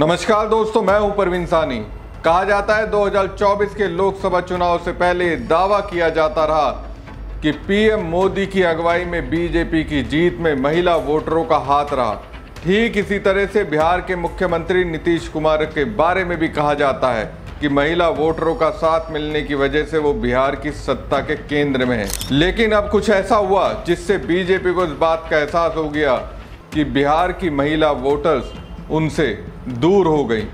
नमस्कार दोस्तों, मैं हूं परवीन सानी। कहा जाता है 2024 के लोकसभा चुनाव से पहले दावा किया जाता रहा कि पीएम मोदी की अगुवाई में बीजेपी की जीत में महिला वोटरों का हाथ रहा। ठीक इसी तरह से बिहार के मुख्यमंत्री नीतीश कुमार के बारे में भी कहा जाता है कि महिला वोटरों का साथ मिलने की वजह से वो बिहार की सत्ता के केंद्र में है। लेकिन अब कुछ ऐसा हुआ जिससे बीजेपी को इस बात का एहसास हो गया कि बिहार की महिला वोटर्स उनसे दूर हो गई।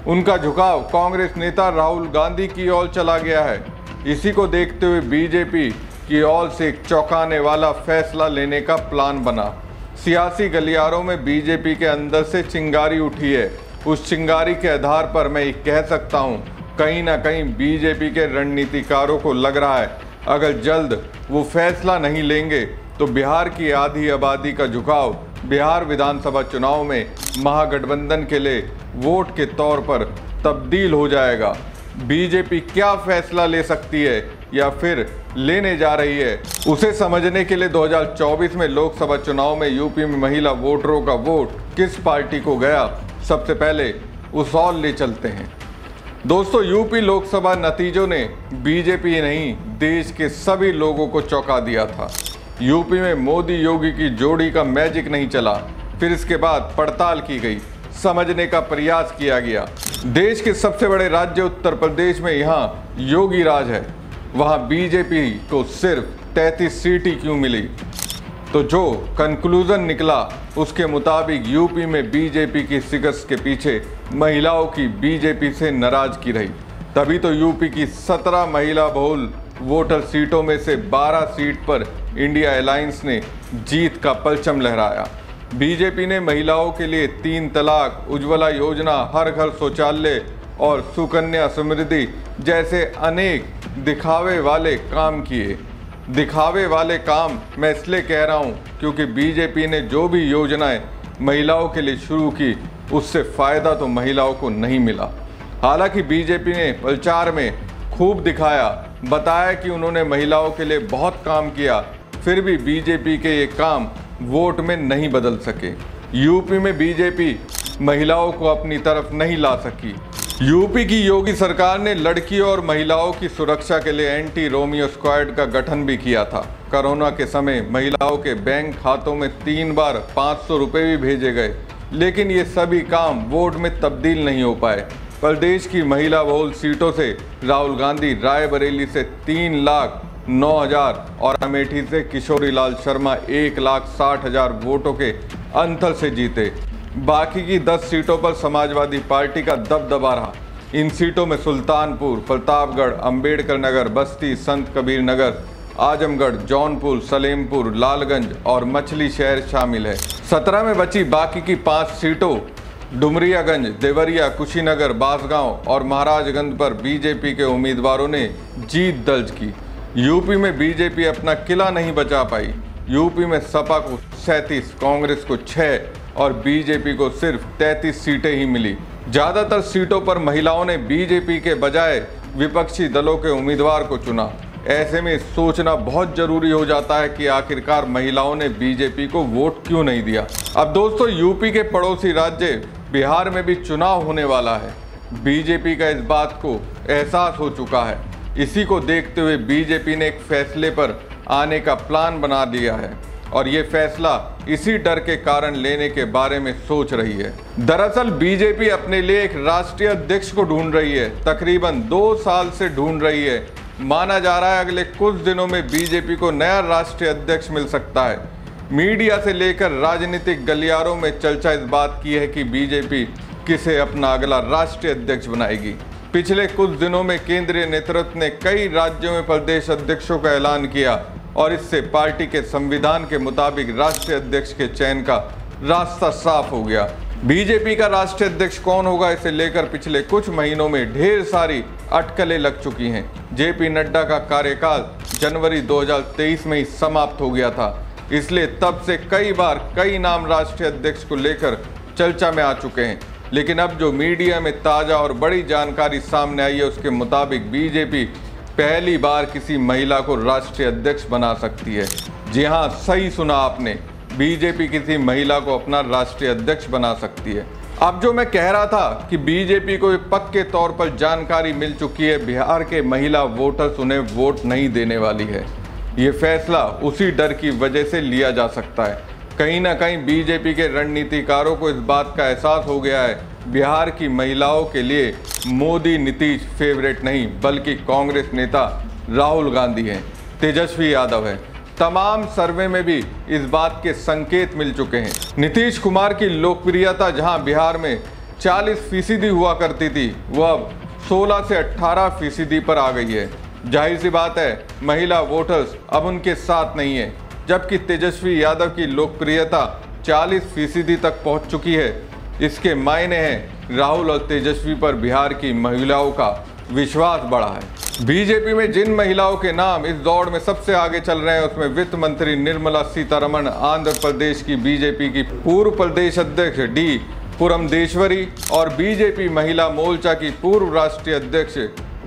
उनका झुकाव कांग्रेस नेता राहुल गांधी की ओर चला गया है। इसी को देखते हुए बीजेपी की ओर से एक चौंकाने वाला फैसला लेने का प्लान बना। सियासी गलियारों में बीजेपी के अंदर से चिंगारी उठी है। उस चिंगारी के आधार पर मैं कह सकता हूं, कहीं ना कहीं बीजेपी के रणनीतिकारों को लग रहा है अगर जल्द वो फैसला नहीं लेंगे तो बिहार की आधी आबादी का झुकाव बिहार विधानसभा चुनाव में महागठबंधन के लिए वोट के तौर पर तब्दील हो जाएगा। बीजेपी क्या फैसला ले सकती है या फिर लेने जा रही है, उसे समझने के लिए 2024 में लोकसभा चुनाव में यूपी में महिला वोटरों का वोट किस पार्टी को गया, सबसे पहले उस ओर ले चलते हैं। दोस्तों, यूपी लोकसभा नतीजों ने बीजेपी नहीं देश के सभी लोगों को चौंका दिया था। यूपी में मोदी योगी की जोड़ी का मैजिक नहीं चला। फिर इसके बाद पड़ताल की गई, समझने का प्रयास किया गया। देश के सबसे बड़े राज्य उत्तर प्रदेश में यहाँ योगी राज है, वहाँ बीजेपी को सिर्फ 33 सीट ही क्यों मिली? तो जो कंक्लूजन निकला उसके मुताबिक यूपी में बीजेपी की शिकस्त के पीछे महिलाओं की बीजेपी से नाराजगी रही। तभी तो यूपी की 17 महिला बहुल वोटर सीटों में से 12 सीट पर इंडिया अलायंस ने जीत का परचम लहराया। बीजेपी ने महिलाओं के लिए 3 तलाक, उज्ज्वला योजना, हर घर शौचालय और सुकन्या समृद्धि जैसे अनेक दिखावे वाले काम किए। दिखावे वाले काम मैं इसलिए कह रहा हूँ क्योंकि बीजेपी ने जो भी योजनाएं महिलाओं के लिए शुरू की उससे फ़ायदा तो महिलाओं को नहीं मिला। हालांकि बीजेपी ने प्रचार में खूब दिखाया, बताया कि उन्होंने महिलाओं के लिए बहुत काम किया, फिर भी बीजेपी के ये काम वोट में नहीं बदल सके। यूपी में बीजेपी महिलाओं को अपनी तरफ नहीं ला सकी। यूपी की योगी सरकार ने लड़कियों और महिलाओं की सुरक्षा के लिए एंटी रोमियो स्क्वाड का गठन भी किया था। कोरोना के समय महिलाओं के बैंक खातों में 3 बार 500 रुपये भी भेजे गए, लेकिन ये सभी काम वोट में तब्दील नहीं हो पाए। प्रदेश की महिला बहुल सीटों से राहुल गांधी रायबरेली से 3,09,000 और अमेठी से किशोरी लाल शर्मा 1,60,000 वोटों के अंतर से जीते। बाकी की 10 सीटों पर समाजवादी पार्टी का दबदबा रहा। इन सीटों में सुल्तानपुर, प्रतापगढ़, अंबेडकर नगर, बस्ती, संत कबीर नगर, आजमगढ़, जौनपुर, सलेमपुर, लालगंज और मछली शहर शामिल है। 17 में बची बाकी की 5 सीटों डुमरियागंज, देवरिया, कुशीनगर, बांसगांव और महाराजगंज पर बीजेपी के उम्मीदवारों ने जीत दर्ज की। यूपी में बीजेपी अपना किला नहीं बचा पाई। यूपी में सपा को 37, कांग्रेस को 6 और बीजेपी को सिर्फ 33 सीटें ही मिली। ज़्यादातर सीटों पर महिलाओं ने बीजेपी के बजाय विपक्षी दलों के उम्मीदवार को चुना। ऐसे में सोचना बहुत जरूरी हो जाता है कि आखिरकार महिलाओं ने बीजेपी को वोट क्यों नहीं दिया। अब दोस्तों, यूपी के पड़ोसी राज्य बिहार में भी चुनाव होने वाला है। बीजेपी का इस बात को एहसास हो चुका है। इसी को देखते हुए बीजेपी ने एक फैसले पर आने का प्लान बना दिया है और ये फैसला इसी डर के कारण लेने के बारे में सोच रही है। दरअसल बीजेपी अपने लिए एक राष्ट्रीय अध्यक्ष को ढूंढ रही है, तकरीबन 2 साल से ढूंढ रही है। माना जा रहा है अगले कुछ दिनों में बीजेपी को नया राष्ट्रीय अध्यक्ष मिल सकता है। मीडिया से लेकर राजनीतिक गलियारों में चर्चा इस बात की है कि बीजेपी किसे अपना अगला राष्ट्रीय अध्यक्ष बनाएगी। पिछले कुछ दिनों में केंद्रीय नेतृत्व ने कई राज्यों में प्रदेश अध्यक्षों का ऐलान किया और इससे पार्टी के संविधान के मुताबिक राष्ट्रीय अध्यक्ष के चयन का रास्ता साफ हो गया। बीजेपी का राष्ट्रीय अध्यक्ष कौन होगा, इसे लेकर पिछले कुछ महीनों में ढेर सारी अटकलें लग चुकी हैं। जेपी नड्डा का कार्यकाल जनवरी 2023 में ही समाप्त हो गया था, इसलिए तब से कई बार कई नाम राष्ट्रीय अध्यक्ष को लेकर चर्चा में आ चुके हैं। लेकिन अब जो मीडिया में ताज़ा और बड़ी जानकारी सामने आई है उसके मुताबिक बीजेपी पहली बार किसी महिला को राष्ट्रीय अध्यक्ष बना सकती है। जी हाँ, सही सुना आपने, बीजेपी किसी महिला को अपना राष्ट्रीय अध्यक्ष बना सकती है। अब जो मैं कह रहा था कि बीजेपी को पक्के तौर पर जानकारी मिल चुकी है बिहार के महिला वोटर्स उन्हें वोट नहीं देने वाली है, ये फैसला उसी डर की वजह से लिया जा सकता है। कहीं ना कहीं बीजेपी के रणनीतिकारों को इस बात का एहसास हो गया है बिहार की महिलाओं के लिए मोदी नीतीश फेवरेट नहीं बल्कि कांग्रेस नेता राहुल गांधी हैं, तेजस्वी यादव है। तमाम सर्वे में भी इस बात के संकेत मिल चुके हैं। नीतीश कुमार की लोकप्रियता जहां बिहार में 40% हुआ करती थी, वह अब 16 से 18% पर आ गई है। जाहिर सी बात है महिला वोटर्स अब उनके साथ नहीं है, जबकि तेजस्वी यादव की लोकप्रियता 40% तक पहुंच चुकी है। इसके मायने हैं राहुल और तेजस्वी पर बिहार की महिलाओं का विश्वास बढ़ा है। बीजेपी में जिन महिलाओं के नाम इस दौड़ में सबसे आगे चल रहे हैं उसमें वित्त मंत्री निर्मला सीतारमण, आंध्र प्रदेश की बीजेपी की पूर्व प्रदेश अध्यक्ष डी पुरंदेश्वरी और बीजेपी महिला मोर्चा की पूर्व राष्ट्रीय अध्यक्ष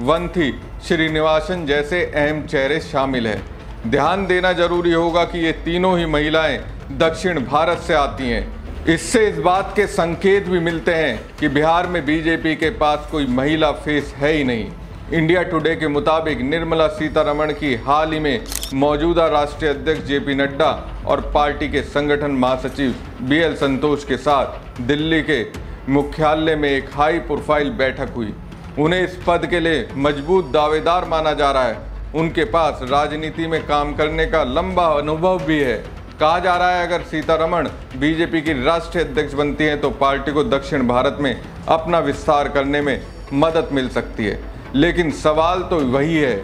वंथी श्रीनिवासन जैसे अहम चेहरे शामिल हैं। ध्यान देना जरूरी होगा कि ये तीनों ही महिलाएं दक्षिण भारत से आती हैं। इससे इस बात के संकेत भी मिलते हैं कि बिहार में बीजेपी के पास कोई महिला फेस है ही नहीं। इंडिया टुडे के मुताबिक निर्मला सीतारमण की हाल ही में मौजूदा राष्ट्रीय अध्यक्ष जेपी नड्डा और पार्टी के संगठन महासचिव बीएल संतोष के साथ दिल्ली के मुख्यालय में एक हाई प्रोफाइल बैठक हुई। उन्हें इस पद के लिए मजबूत दावेदार माना जा रहा है। उनके पास राजनीति में काम करने का लंबा अनुभव भी है। कहा जा रहा है अगर सीतारमण बीजेपी की राष्ट्रीय अध्यक्ष बनती हैं तो पार्टी को दक्षिण भारत में अपना विस्तार करने में मदद मिल सकती है। लेकिन सवाल तो वही है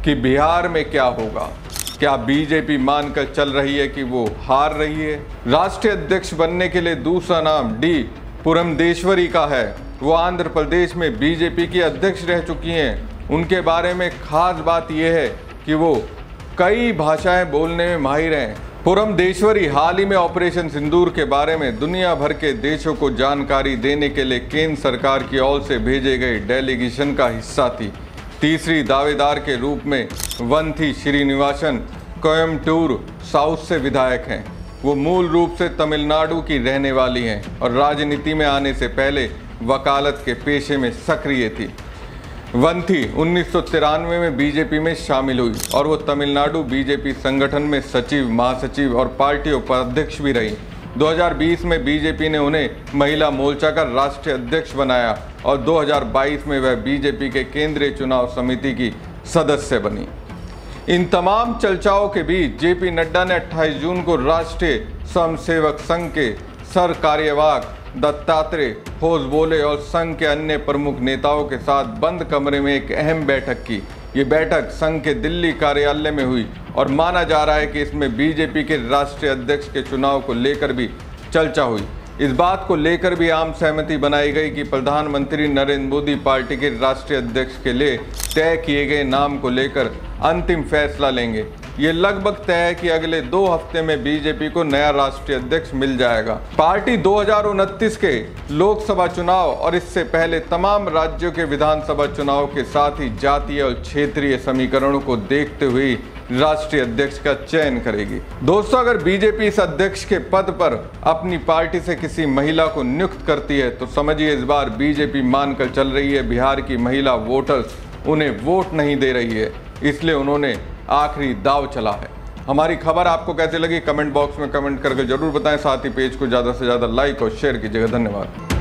कि बिहार में क्या होगा। क्या बीजेपी मानकर चल रही है कि वो हार रही है? राष्ट्रीय अध्यक्ष बनने के लिए दूसरा नाम डी पुरंदेश्वरी का है। वो आंध्र प्रदेश में बीजेपी की अध्यक्ष रह चुकी हैं। उनके बारे में खास बात यह है कि वो कई भाषाएं बोलने में माहिर हैं। पुरंदेश्वरी हाल ही में ऑपरेशन सिंदूर के बारे में दुनिया भर के देशों को जानकारी देने के लिए केंद्र सरकार की ओर से भेजे गए डेलीगेशन का हिस्सा थी। तीसरी दावेदार के रूप में वंथी श्रीनिवासन कोयम्बटूर साउथ से विधायक हैं। वो मूल रूप से तमिलनाडु की रहने वाली हैं और राजनीति में आने से पहले वकालत के पेशे में सक्रिय थी। वंथी 1993 में बीजेपी में शामिल हुई और वो तमिलनाडु बीजेपी संगठन में सचिव, महासचिव और पार्टी उपाध्यक्ष भी रही। 2020 में बीजेपी ने उन्हें महिला मोर्चा का राष्ट्रीय अध्यक्ष बनाया और 2022 में वह बीजेपी के केंद्रीय चुनाव समिति की सदस्य बनी। इन तमाम चर्चाओं के बीच जेपी नड्डा ने 28 जून को राष्ट्रीय स्वयंसेवक संघ के सर कार्यवाहक दत्तात्रेय होसबोले और संघ के अन्य प्रमुख नेताओं के साथ बंद कमरे में एक अहम बैठक की। ये बैठक संघ के दिल्ली कार्यालय में हुई और माना जा रहा है कि इसमें बीजेपी के राष्ट्रीय अध्यक्ष के चुनाव को लेकर भी चर्चा हुई। इस बात को लेकर भी आम सहमति बनाई गई कि प्रधानमंत्री नरेंद्र मोदी पार्टी के राष्ट्रीय अध्यक्ष के लिए तय किए गए नाम को लेकर अंतिम फैसला लेंगे। ये लगभग तय है कि अगले 2 हफ्ते में बीजेपी को नया राष्ट्रीय अध्यक्ष मिल जाएगा। पार्टी 2029 के लोकसभा चुनाव और इससे पहले तमाम राज्यों के विधानसभा चुनाव के साथ ही जातीय और क्षेत्रीय समीकरणों को देखते हुए राष्ट्रीय अध्यक्ष का चयन करेगी। दोस्तों, अगर बीजेपी इस अध्यक्ष के पद पर अपनी पार्टी से किसी महिला को नियुक्त करती है तो समझिए इस बार बीजेपी मानकर चल रही है बिहार की महिला वोटर्स उन्हें वोट नहीं दे रही है, इसलिए उन्होंने आखिरी दाव चला है। हमारी खबर आपको कैसी लगी कमेंट बॉक्स में कमेंट करके जरूर बताएं। साथ ही पेज को ज़्यादा से ज़्यादा लाइक और शेयर कीजिएगा। धन्यवाद।